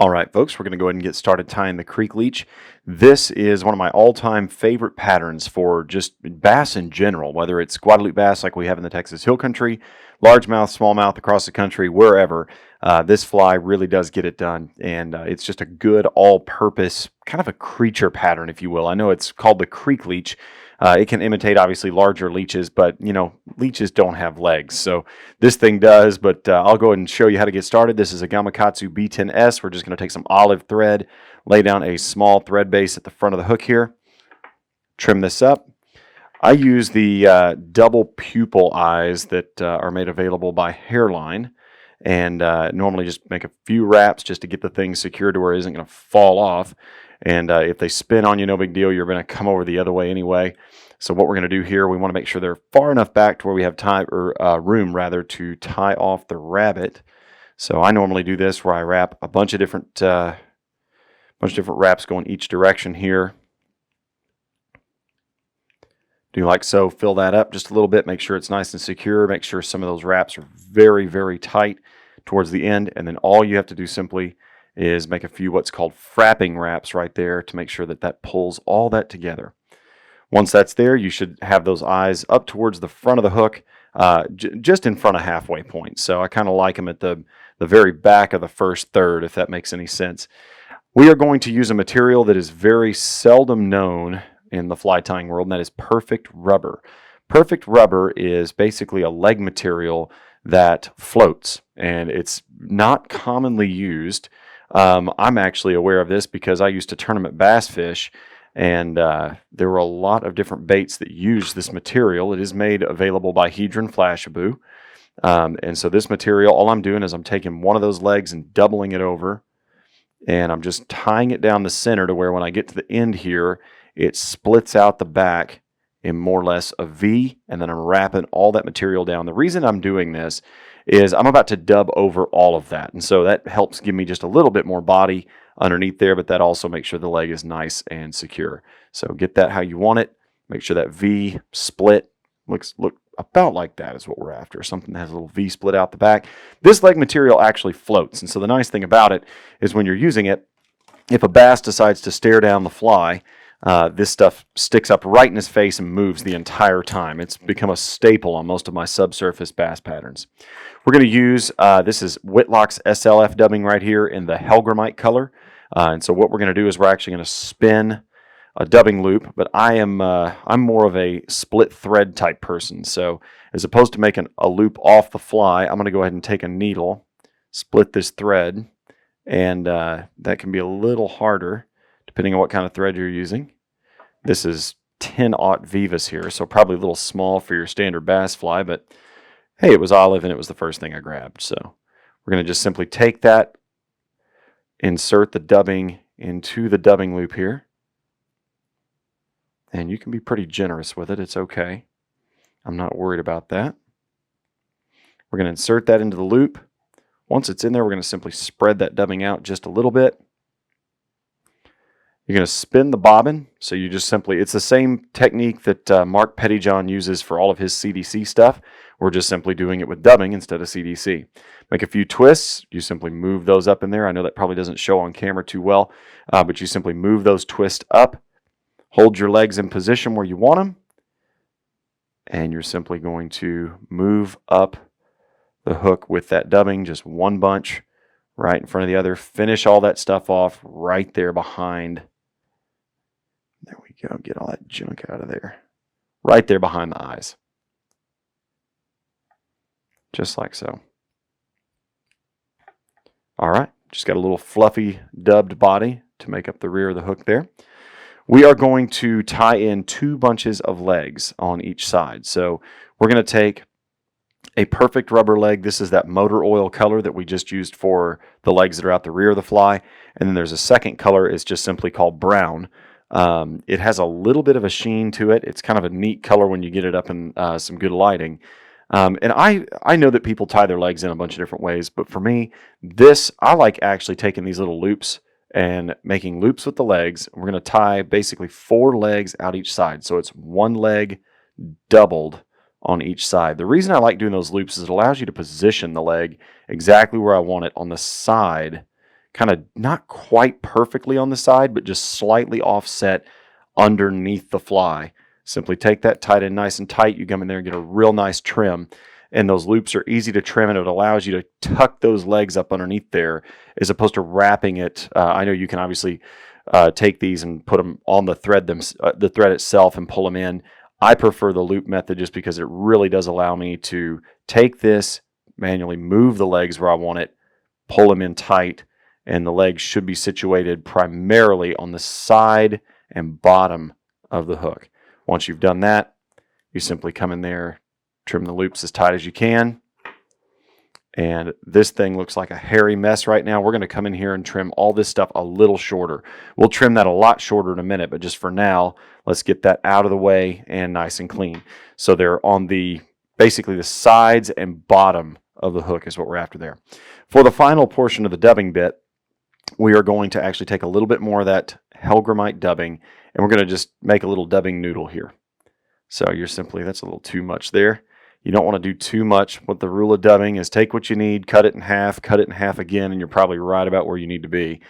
All right, folks, we're going to go ahead and get started tying the Creek Leech. This is one of my all-time favorite patterns for just bass in general, whether it's Guadalupe bass like we have in the Texas Hill Country, largemouth, smallmouth across the country, wherever. This fly really does get it done, and it's just a good all-purpose kind of a creature pattern, if you will. I know it's called the Creek Leech. It can imitate, obviously, larger leeches, but, you know, leeches don't have legs. So this thing does, but I'll go ahead and show you how to get started. This is a Gamakatsu B10S. We're just going to take some olive thread, lay down a small thread base at the front of the hook here, trim this up. I use the double pupil eyes that are made available by Hairline, and normally just make a few wraps just to get the thing secured to where it isn't going to fall off. And if they spin on you, no big deal. You're going to come over the other way anyway. So what we're going to do here, we want to make sure they're far enough back to where we have time or room rather to tie off the rabbit. So I normally do this where I wrap a bunch of different wraps going each direction here. Do like so. Fill that up just a little bit. Make sure it's nice and secure. Make sure some of those wraps are very, very tight towards the end. And then all you have to do simply is make a few what's called frapping wraps right there to make sure that that pulls all that together. Once that's there, you should have those eyes up towards the front of the hook, just in front of halfway point. So I kind of like them at the very back of the first third, if that makes any sense. We are going to use a material that is very seldom known in the fly tying world, and that is perfect rubber. Perfect rubber is basically a leg material that floats, and it's not commonly used. I'm actually aware of this because I used to tournament bass fish, and there were a lot of different baits that use this material. It is made available by Hedron Flashabou. And so this material, all I'm doing is I'm taking one of those legs and doubling it over, and I'm just tying it down the center to where when I get to the end here, it splits out the back in more or less a V, and then I'm wrapping all that material down. The reason I'm doing this is I'm about to dub over all of that, and so that helps give me just a little bit more body underneath there, but that also makes sure the leg is nice and secure. So get that how you want it. Make sure that V split look about like that is what we're after, something that has a little V split out the back. This leg material actually floats, and so the nice thing about it is when you're using it, if a bass decides to stare down the fly, this stuff sticks up right in his face and moves the entire time. It's become a staple on most of my subsurface bass patterns. We're going to use, this is Whitlock's SLF dubbing right here in the Helgramite color. And so what we're going to do is we're actually going to spin a dubbing loop, but I'm more of a split thread type person. So as opposed to making a loop off the fly, I'm going to go ahead and take a needle, split this thread, and that can be a little harder depending on what kind of thread you're using. This is 10-aught Vivas here, so probably a little small for your standard bass fly, but hey, it was olive and it was the first thing I grabbed. So we're going to just simply take that, insert the dubbing into the dubbing loop here, and you can be pretty generous with it. It's okay. I'm not worried about that. We're going to insert that into the loop. Once it's in there, we're going to simply spread that dubbing out just a little bit. You're going to spin the bobbin, so you just simply, it's the same technique that Mark Pettyjohn uses for all of his CDC stuff. We're just simply doing it with dubbing instead of CDC. Make a few twists. You simply move those up in there. I know that probably doesn't show on camera too well, but you simply move those twists up, hold your legs in position where you want them, and you're simply going to move up the hook with that dubbing, just one bunch right in front of the other. Finish all that stuff off right there behind. There we go. Get all that junk out of there. Right there behind the eyes. Just like so. All right. Just got a little fluffy dubbed body to make up the rear of the hook there. We are going to tie in 2 bunches of legs on each side. So we're going to take a perfect rubber leg. This is that motor oil color that we just used for the legs that are out the rear of the fly. And then there's a second color. It's just simply called brown. It has a little bit of a sheen to it. It's kind of a neat color when you get it up in some good lighting. And I know that people tie their legs in a bunch of different ways, but for me, I like actually taking these little loops and making loops with the legs. We're going to tie basically 4 legs out each side. So it's 1 leg doubled on each side. The reason I like doing those loops is it allows you to position the leg exactly where I want it on the side kind of not quite perfectly on the side, but just slightly offset underneath the fly. Simply take that, tie it in nice and tight. You come in there and get a real nice trim. And those loops are easy to trim, and it allows you to tuck those legs up underneath there as opposed to wrapping it. I know you can obviously take these and put them on the thread itself and pull them in. I prefer the loop method just because it really does allow me to take this, manually move the legs where I want it, pull them in tight, and the legs should be situated primarily on the side and bottom of the hook. Once you've done that, you simply come in there, trim the loops as tight as you can. And this thing looks like a hairy mess right now. We're going to come in here and trim all this stuff a little shorter. We'll trim that a lot shorter in a minute, but just for now, let's get that out of the way and nice and clean. So they're on basically the sides and bottom of the hook is what we're after there. For the final portion of the dubbing bit, we are going to actually take a little bit more of that Hellgrammite dubbing, and we're going to just make a little dubbing noodle here. So that's a little too much there. You don't want to do too much. What the rule of dubbing is, take what you need, cut it in half again, and you're probably right about where you need to be.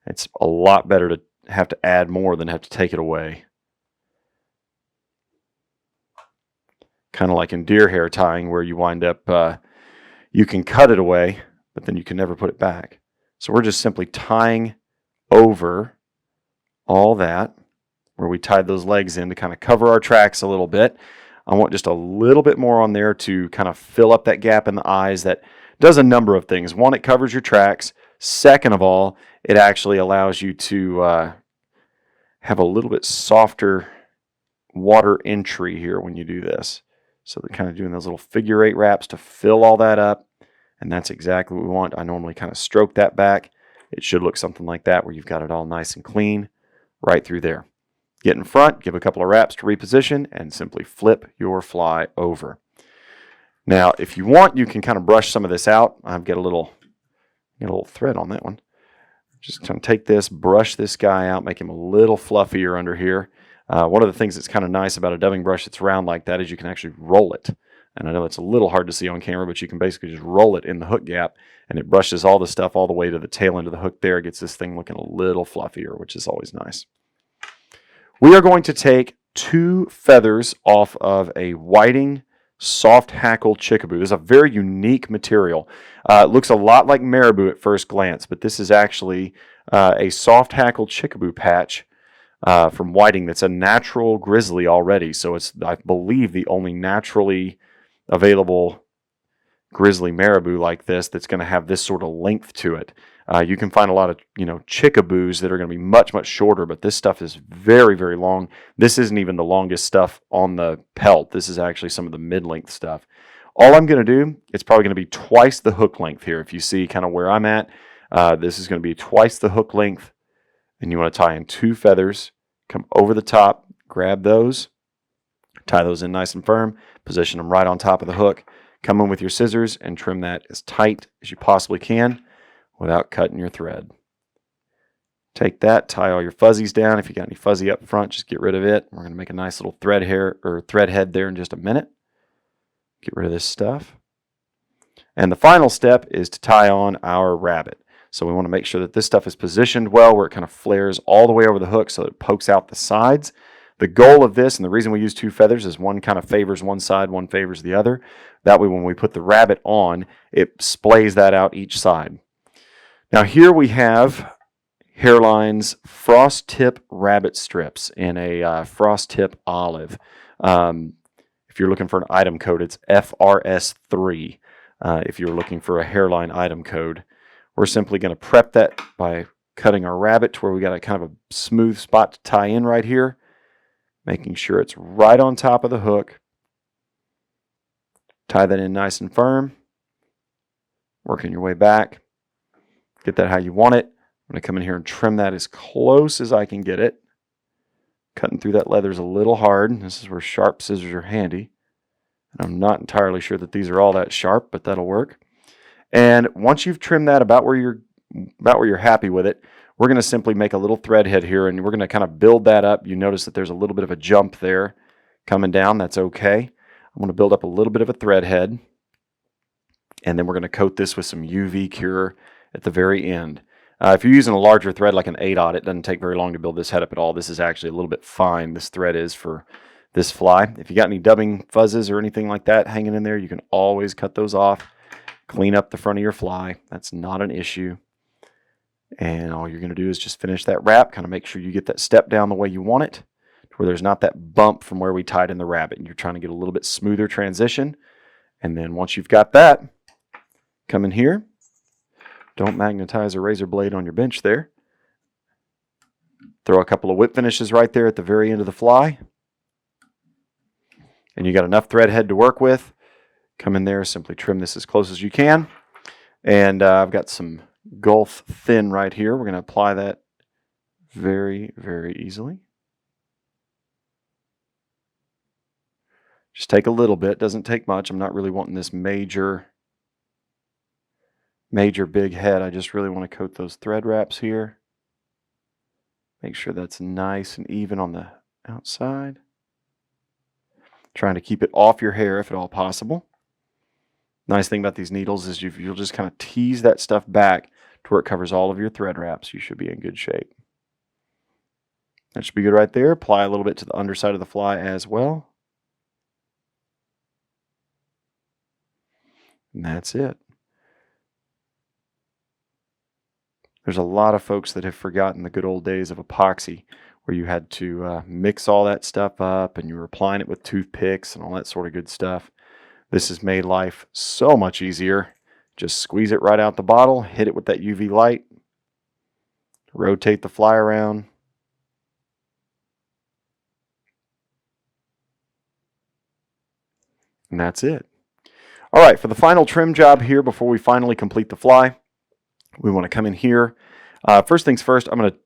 It's a lot better to have to add more than have to take it away. Kind of like in deer hair tying, where you wind up, you can cut it away, but then you can never put it back. So we're just simply tying over all that, where we tied those legs in to kind of cover our tracks a little bit. I want just a little bit more on there to kind of fill up that gap in the eyes. That does a number of things. One, it covers your tracks. Second of all, it actually allows you to have a little bit softer water entry here when you do this. So they're kind of doing those little figure 8 wraps to fill all that up. And that's exactly what we want. I normally kind of stroke that back. It should look something like that, where you've got it all nice and clean right through there. Get in front, give a couple of wraps to reposition, and simply flip your fly over. Now, if you want, you can kind of brush some of this out. I've got a little thread on that one. Just kind of take this, brush this guy out, make him a little fluffier under here. One of the things that's kind of nice about a dubbing brush that's round like that is you can actually roll it. And I know it's a little hard to see on camera, but you can basically just roll it in the hook gap, and it brushes all the stuff all the way to the tail end of the hook there. It gets this thing looking a little fluffier, which is always nice. We are going to take 2 feathers off of a whiting soft hackle chickaboo. This is a very unique material. It looks a lot like marabou at first glance, but this is actually a soft hackle chickaboo patch from whiting that's a natural grizzly already. So it's, I believe, the only naturally available grizzly marabou like this that's going to have this sort of length to it. You can find a lot of, chickaboos that are going to be much, much shorter, but this stuff is very, very long. This isn't even the longest stuff on the pelt. This is actually some of the mid-length stuff. All I'm going to do, it's probably going to be twice the hook length here. If you see kind of where I'm at, this is going to be twice the hook length, and you want to tie in 2 feathers, come over the top, grab those, tie those in nice and firm, position them right on top of the hook, come in with your scissors and trim that as tight as you possibly can without cutting your thread. Take that, tie all your fuzzies down. If you got any fuzzy up front, just get rid of it. We're going to make a nice little thread head there in just a minute. Get rid of this stuff. And the final step is to tie on our rabbit. So we want to make sure that this stuff is positioned well, where it kind of flares all the way over the hook so that it pokes out the sides. The goal of this, and the reason we use 2 feathers, is one kind of favors one side, one favors the other. That way when we put the rabbit on, it splays that out each side. Now here we have Hairline's Frost Tip Rabbit Strips in a Frost Tip Olive. If you're looking for an item code, it's FRS3. If you're looking for a Hairline item code, we're simply going to prep that by cutting our rabbit to where we got a kind of a smooth spot to tie in right here, making sure it's right on top of the hook. Tie that in nice and firm, working your way back. Get that how you want it. I'm going to come in here and trim that as close as I can get it. Cutting through that leather is a little hard. This is where sharp scissors are handy. And I'm not entirely sure that these are all that sharp, but that'll work. And once you've trimmed that about where you're happy with it, we're going to simply make a little thread head here, and we're going to kind of build that up. You notice that there's a little bit of a jump there coming down. That's okay. I'm going to build up a little bit of a thread head, and then we're going to coat this with some UV cure at the very end. If you're using a larger thread like an 8/0, it doesn't take very long to build this head up at all. This is actually a little bit fine, this thread is, for this fly. If you got any dubbing fuzzes or anything like that hanging in there, you can always cut those off. Clean up the front of your fly. That's not an issue. And all you're going to do is just finish that wrap. Kind of make sure you get that step down the way you want it, to where there's not that bump from where we tied in the rabbit. And you're trying to get a little bit smoother transition. And then once you've got that, come in here. Don't magnetize a razor blade on your bench there. Throw a couple of whip finishes right there at the very end of the fly. And you got enough thread head to work with. Come in there, simply trim this as close as you can. And I've got some Gulf Thin right here. We're going to apply that very, very easily. Just take a little bit. Doesn't take much. I'm not really wanting this major big head. I just really want to coat those thread wraps here. Make sure that's nice and even on the outside. Trying to keep it off your hair if at all possible. Nice thing about these needles is you'll just kind of tease that stuff back to where it covers all of your thread wraps. You should be in good shape. That should be good right there. Apply a little bit to the underside of the fly as well. And that's it. There's a lot of folks that have forgotten the good old days of epoxy, where you had to mix all that stuff up and you were applying it with toothpicks and all that sort of good stuff. This has made life so much easier. Just squeeze it right out the bottle, hit it with that UV light, rotate the fly around. And that's it. All right, for the final trim job here before we finally complete the fly, we want to come in here. First things first, I'm going to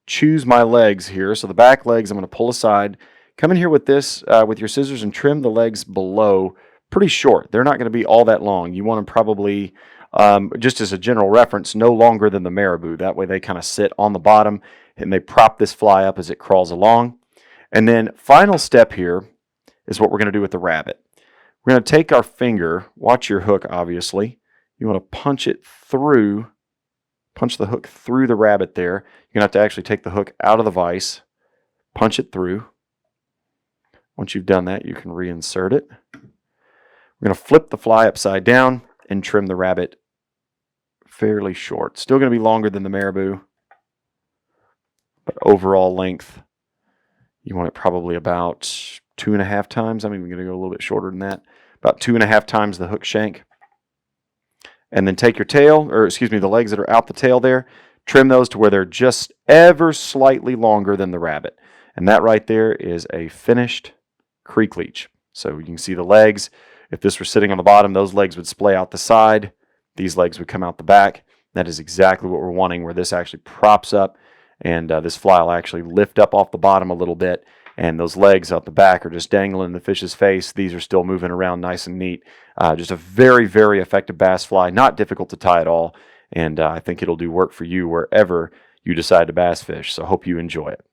choose my legs here. So the back legs I'm going to pull aside. Come in here with this, with your scissors, and trim the legs below pretty short. They're not going to be all that long. You want them probably, just as a general reference, no longer than the marabou. That way they kind of sit on the bottom and they prop this fly up as it crawls along. And then final step here is what we're going to do with the rabbit. We're going to take our finger, watch your hook obviously. You want to punch it through. Punch the hook through the rabbit there. You're going to have to actually take the hook out of the vise, punch it through. Once you've done that, you can reinsert it. We're going to flip the fly upside down and trim the rabbit fairly short. Still going to be longer than the marabou, but overall length, you want it probably about 2.5 times. I'm even going to go a little bit shorter than that. About 2.5 times the hook shank. And then take your tail, or excuse me, the legs that are out the tail there, trim those to where they're just ever slightly longer than the rabbit. And that right there is a finished Creek Leech. So you can see the legs. If this were sitting on the bottom, those legs would splay out the side. These legs would come out the back. That is exactly what we're wanting, where this actually props up, and this fly will actually lift up off the bottom a little bit. And those legs out the back are just dangling in the fish's face. These are still moving around nice and neat. Just a very, very effective bass fly. Not difficult to tie at all. And I think it'll do work for you wherever you decide to bass fish. So I hope you enjoy it.